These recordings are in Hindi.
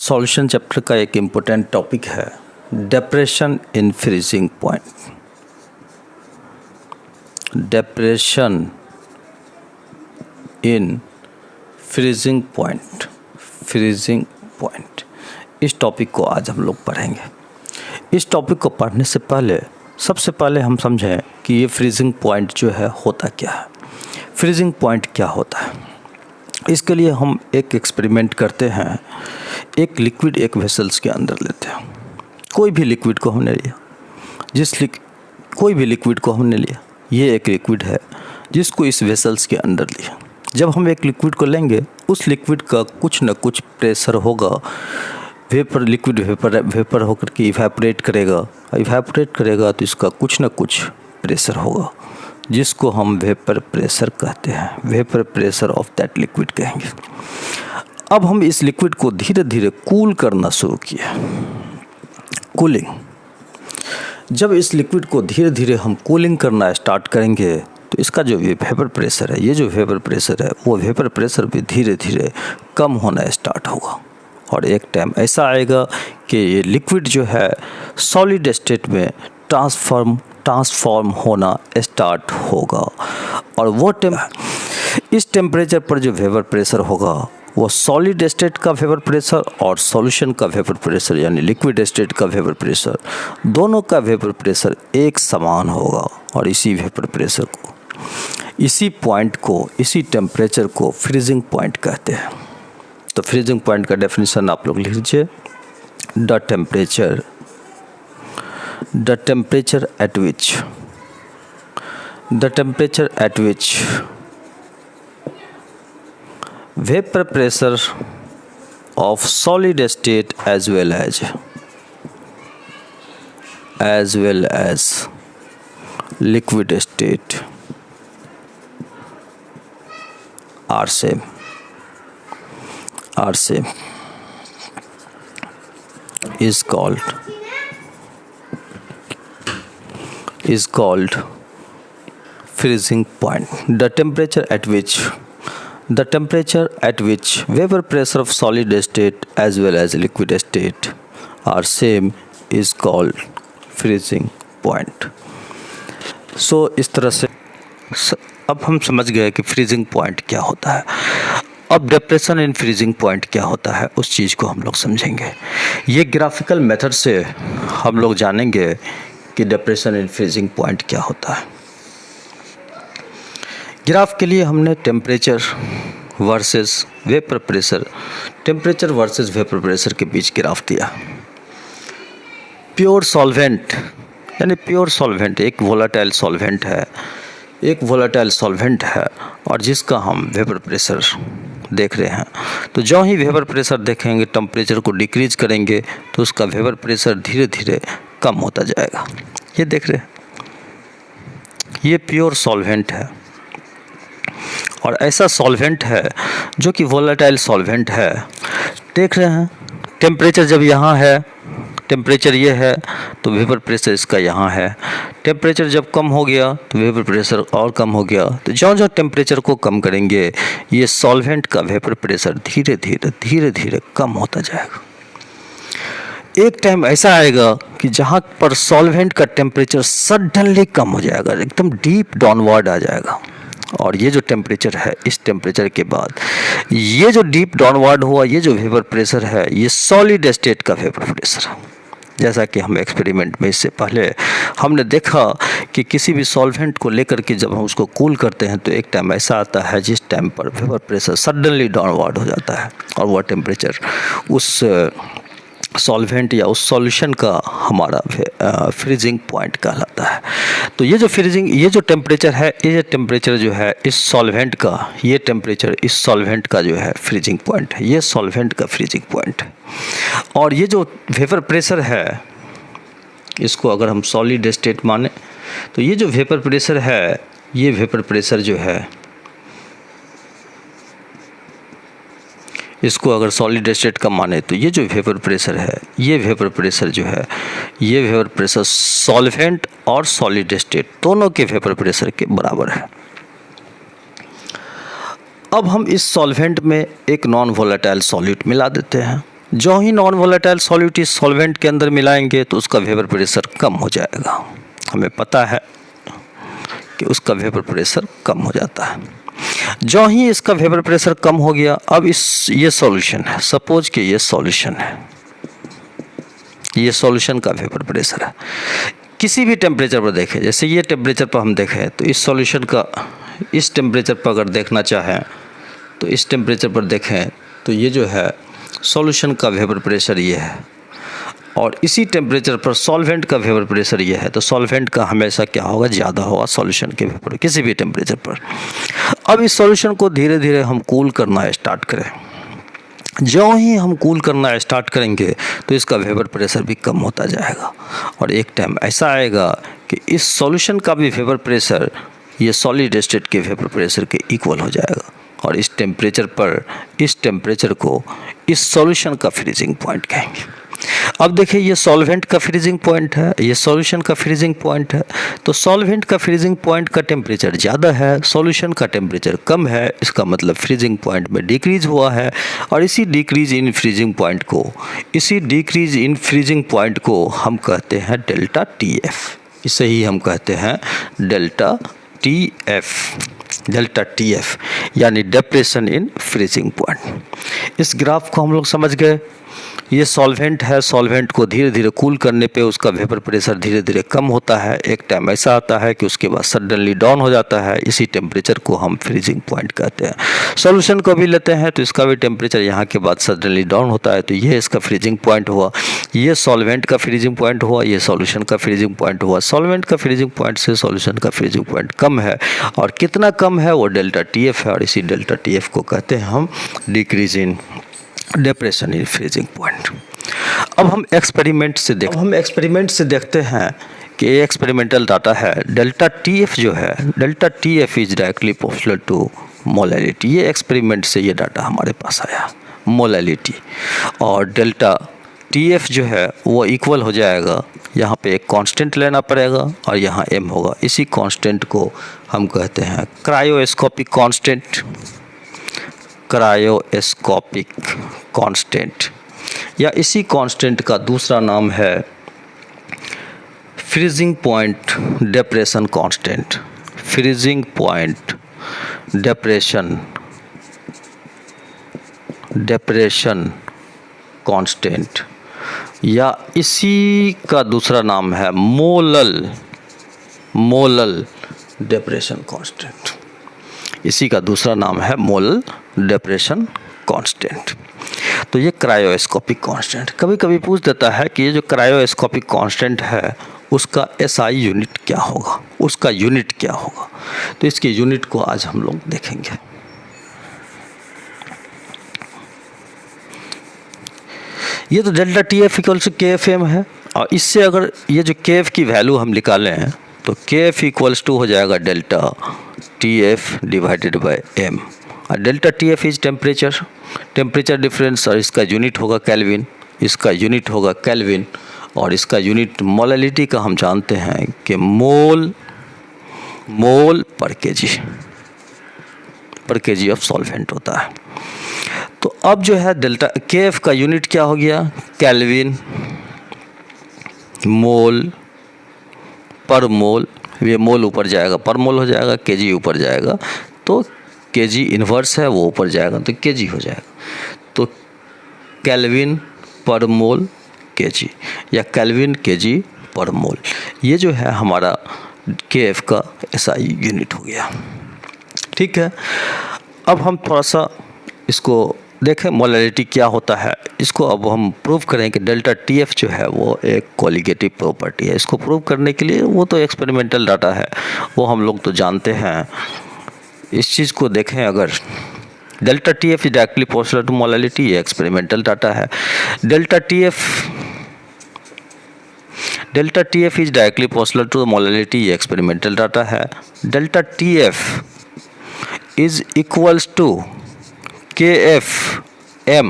सॉल्यूशन चैप्टर का एक इम्पोर्टेंट टॉपिक है depression in freezing point. Depression in freezing point, freezing point, इस टॉपिक को आज हम लोग पढ़ेंगे। इस टॉपिक को पढ़ने से पहले सबसे पहले हम समझें कि ये फ्रीजिंग पॉइंट जो है होता क्या है। फ्रीजिंग पॉइंट क्या होता है, इसके लिए हम एक एक्सपेरिमेंट करते हैं। एक लिक्विड एक वेसल्स के अंदर लेते हैं। कोई भी लिक्विड को हमने लिया, कोई भी लिक्विड को हमने लिया, ये एक लिक्विड है जिसको इस वेसल्स के अंदर लिया। जब हम एक लिक्विड को लेंगे, उस लिक्विड का कुछ न कुछ प्रेशर होगा। वेपर, लिक्विड वेपर होकर के इवेपोरेट करेगा तो इसका कुछ न कुछ प्रेशर होगा, जिसको हम वेपर प्रेशर कहते हैं। Vapour pressure of that liquid कहेंगे। अब हम इस लिक्विड को धीरे धीरे कूल करना शुरू किए। कूलिंग, जब इस लिक्विड को धीरे धीरे हम कूलिंग करना स्टार्ट करेंगे तो इसका जो वेपर प्रेशर है, ये जो वेपर प्रेशर है, वो वेपर प्रेशर भी धीरे धीरे कम होना स्टार्ट होगा। और एक टाइम ऐसा आएगा कि ये लिक्विड जो है सॉलिड स्टेट में ट्रांसफॉर्म होना स्टार्ट होगा। और वो इस टेम्परेचर पर जो वेपर प्रेशर होगा वो सॉलिड स्टेट का वेपर प्रेशर और सॉल्यूशन का वेपर प्रेशर यानी लिक्विड स्टेट का वेपर प्रेशर, दोनों का वेपर प्रेशर एक समान होगा। और इसी वेपर प्रेशर को, इसी पॉइंट को, इसी टेम्परेचर को फ्रीजिंग पॉइंट कहते हैं। तो फ्रीजिंग पॉइंट का डेफिनेशन आप लोग लिख लीजिए। The temperature at which vapor pressure of solid state as well as liquid state are same is called freezing point. The temperature at which vapor pressure of solid state as well as liquid state are same is called freezing point. So इस तरह से अब हम समझ गए कि फ्रीजिंग पॉइंट क्या होता है। अब डिप्रेशन इन फ्रीजिंग पॉइंट क्या होता है, उस चीज़ को हम लोग समझेंगे। ये ग्राफिकल मेथड से हम लोग जानेंगे कि डिप्रेशन इन फ्रीजिंग पॉइंट क्या होता है। ग्राफ के लिए हमने temperature versus vapour pressure, temperature versus vapour pressure के बीच ग्राफ दिया। प्योर सॉल्वेंट यानी प्योर सॉल्वेंट एक वोलाटाइल सॉल्वेंट है और जिसका हम वेपर प्रेशर देख रहे हैं। तो जो ही वेपर प्रेशर देखेंगे, टेम्परेचर को डिक्रीज करेंगे तो उसका वेपर प्रेशर धीरे धीरे कम होता जाएगा। ये देख रहे हैं, ये प्योर सॉल्वेंट है और ऐसा सॉल्वेंट है जो कि वोलेटाइल सॉल्वेंट है। देख रहे हैं, टेम्परेचर जब यहाँ है, टेम्परेचर ये है तो वेपर प्रेशर इसका यहाँ है। टेम्परेचर जब कम हो गया तो वेपर प्रेशर और कम हो गया। तो जो टेम्परेचर को कम करेंगे, ये सॉल्वेंट का वेपर प्रेशर धीरे धीरे कम होता जाएगा। एक टाइम ऐसा आएगा कि जहाँ पर सॉल्वेंट का टेम्परेचर सडनली कम हो जाएगा, एकदम डीप डाउनवर्ड आ जाएगा। और ये जो टेम्परेचर है, इस टेम्परेचर के बाद ये जो डीप डाउनवर्ड हुआ, ये जो वेपर प्रेशर है, ये सॉलिड स्टेट का वेपर प्रेशर है। जैसा कि हम एक्सपेरिमेंट में इससे पहले हमने देखा कि किसी भी सॉल्वेंट को लेकर के जब हम उसको कूल करते हैं तो एक टाइम ऐसा आता है जिस टाइम पर वेपर प्रेशर सडनली डाउनवर्ड हो जाता है और वह टेम्परेचर उस सॉल्वेंट या उस सॉल्यूशन का हमारा फ्रीजिंग पॉइंट कहलाता है। तो ये जो टेम्परेचर है, ये टेम्परेचर जो है इस सॉल्वेंट का, ये टेम्परेचर इस सॉल्वेंट का जो है फ्रीजिंग पॉइंट है। ये सॉल्वेंट का फ्रीजिंग पॉइंट है। और ये जो वेपर प्रेशर है, इसको अगर हम सॉलिड स्टेट माने तो ये जो वेपर प्रेशर है, ये वेपर प्रेशर जो है, इसको अगर सॉलिड स्टेट का माने तो ये जो वेपर प्रेशर है, ये वेपर प्रेशर जो है, ये वेपर प्रेशर सॉल्वेंट और सॉलिड स्टेट दोनों के वेपर प्रेशर के बराबर है। अब हम इस सॉल्वेंट में एक नॉन वोलेटाइल सॉल्यूट मिला देते हैं जो ही नॉन वोलेटाइल सॉल्यूट इस सॉल्वेंट के अंदर मिलाएंगे तो उसका वेपर प्रेशर कम हो जाएगा। हमें पता है कि उसका वेपर प्रेशर कम हो जाता है। जो ही इसका वेपर प्रेशर कम हो गया, अब ये सॉल्यूशन है, सपोज कि ये सॉल्यूशन है, ये सॉल्यूशन का वेपर प्रेशर है। किसी भी टेम्परेचर पर देखें, जैसे ये टेम्परेचर पर हम देखें तो इस सॉल्यूशन का इस टेम्परेचर पर अगर देखना चाहें तो इस टेम्परेचर पर देखें तो ये जो है सॉल्यूशन का वेपर प्रेशर ये है, और इसी टेम्परेचर पर सॉल्वेंट का वेपर प्रेशर ये है। तो सॉल्वेंट का हमेशा क्या होगा, ज़्यादा होगा सॉल्यूशन के वेपर किसी भी टेम्परेचर पर। अब इस सॉल्यूशन को धीरे धीरे हम कूल करना स्टार्ट करें। जो ही हम कूल करना स्टार्ट करेंगे तो इसका वेपर प्रेशर भी कम होता जाएगा, और एक टाइम ऐसा आएगा कि इस सॉल्यूशन का भी वेपर प्रेशर ये सॉलिड स्टेट के वेपर प्रेशर के इक्वल हो जाएगा, और इस टेम्परेचर को इस सॉल्यूशन का फ्रीजिंग पॉइंट कहेंगे। अब देखिए ये सॉल्वेंट का फ्रीजिंग पॉइंट है, ये सॉल्यूशन का फ्रीजिंग पॉइंट है। तो सॉल्वेंट का फ्रीजिंग पॉइंट का टेम्परेचर ज़्यादा है, सॉल्यूशन का टेम्परेचर कम है, इसका मतलब फ्रीजिंग पॉइंट में डिक्रीज हुआ है। और इसी डिक्रीज इन फ्रीजिंग पॉइंट को हम कहते हैं डेल्टा TF। इसे ही हम कहते हैं डेल्टा TF यानी डिप्रेशन इन फ्रीजिंग पॉइंट। इस ग्राफ को हम लोग समझ गए। ये सॉल्वेंट है, सॉल्वेंट को धीरे धीरे कूल करने पे उसका वेपर प्रेशर धीरे धीरे कम होता है। एक टाइम ऐसा आता है कि उसके बाद सडनली डाउन हो जाता है। इसी टेम्परेचर को हम फ्रीजिंग पॉइंट कहते हैं। सॉल्यूशन को भी लेते हैं तो इसका भी टेम्परेचर यहाँ के बाद सडनली डाउन होता है, तो ये इसका फ्रीजिंग पॉइंट हुआ। ये सॉल्वेंट का फ्रीजिंग पॉइंट हुआ, ये सॉल्यूशन का फ्रीजिंग पॉइंट हुआ। सॉल्वेंट का फ्रीजिंग पॉइंट से सॉल्यूशन का फ्रीजिंग पॉइंट कम है, और कितना कम है वो डेल्टा TF है, और इसी डेल्टा TF को कहते हैं हम decrease in depression in freezing point. अब हम एक्सपेरिमेंट से देखते हैं कि ये एक्सपेरिमेंटल डाटा है। डेल्टा TF जो है, delta TF is directly proportional to molality. ये एक्सपेरिमेंट से ये डाटा हमारे पास आया, मोलैलिटी। और डेल्टा TF जो है वो इक्वल हो जाएगा, यहाँ पे एक कांस्टेंट लेना पड़ेगा और यहाँ m होगा। इसी कांस्टेंट को हम कहते हैं क्रायोस्कोपिक कांस्टेंट, या इसी कांस्टेंट का दूसरा नाम है freezing point depression constant. Freezing point depression constant, या इसी का दूसरा नाम है मोलल डिप्रेशन कांस्टेंट। इसी का दूसरा नाम है मोलल डिप्रेशन कांस्टेंट। तो ये क्रायोस्कोपिक कांस्टेंट कभी कभी पूछ देता है कि ये जो क्रायोस्कोपिक कांस्टेंट है उसका SI यूनिट क्या होगा, उसका यूनिट क्या होगा। तो इसके यूनिट को आज हम लोग देखेंगे। ये तो delta TF equal to KFM है, और इससे अगर ये जो KF की वैल्यू हम निकालें तो KF इक्वल्स टू हो जाएगा delta TF divided by M। और delta TF is temperature difference, और इसका यूनिट होगा केल्विन, और इसका यूनिट मोलैलिटी का हम जानते हैं कि मोल पर केजी ऑफ सॉल्वेंट होता है। तो अब जो है डेल्टा KF का यूनिट क्या हो गया, केल्विन, मोल पर मोल, ये मोल ऊपर जाएगा पर मोल हो जाएगा, केजी ऊपर जाएगा तो केजी इन्वर्स है वो ऊपर जाएगा तो केजी हो जाएगा। तो केल्विन पर मोल केजी या केल्विन केजी पर मोल, ये जो है हमारा KF का SI यूनिट हो गया। ठीक है, अब हम थोड़ा सा इसको देखें मोलैलिटी क्या होता है। इसको अब हम प्रूव करें कि डेल्टा TF जो है वो एक कोलिगेटिव प्रॉपर्टी है। इसको प्रूव करने के लिए वो तो एक्सपेरिमेंटल डाटा है, वो हम लोग तो जानते हैं। इस चीज़ को देखें, अगर delta TF is directly proportional to molality, ये एक्सपेरिमेंटल डाटा है। Delta TF is directly proportional to molality, ये एक्सपेरिमेंटल डाटा है। Delta TF is equals to KFM,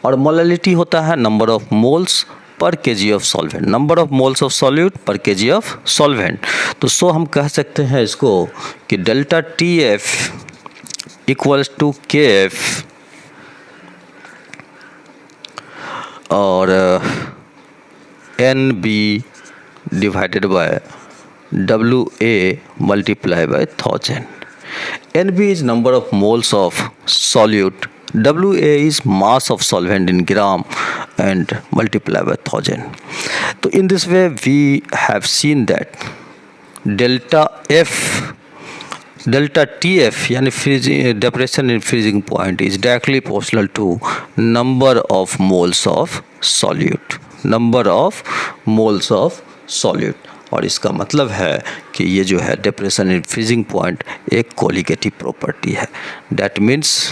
और मोलैलिटी होता है number of moles per KG of solvent, number of moles of solute per KG of solvent. तो सो हम कह सकते हैं इसको कि delta TF equals to KF और NB divided by WA multiplied by 1000. NB is number of moles of solute, WA is mass of solvent in gram and multiplied by 1000. So in this way we have seen that delta TF यानी depression in freezing point is directly proportional to number of moles of solute, और इसका मतलब है कि ये जो है डिप्रेशन इन फ्रीजिंग पॉइंट एक कोलिगेटिव प्रॉपर्टी है. That means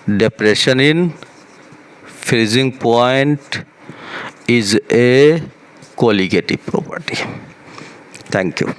depression in freezing point is a colligative property. Thank you.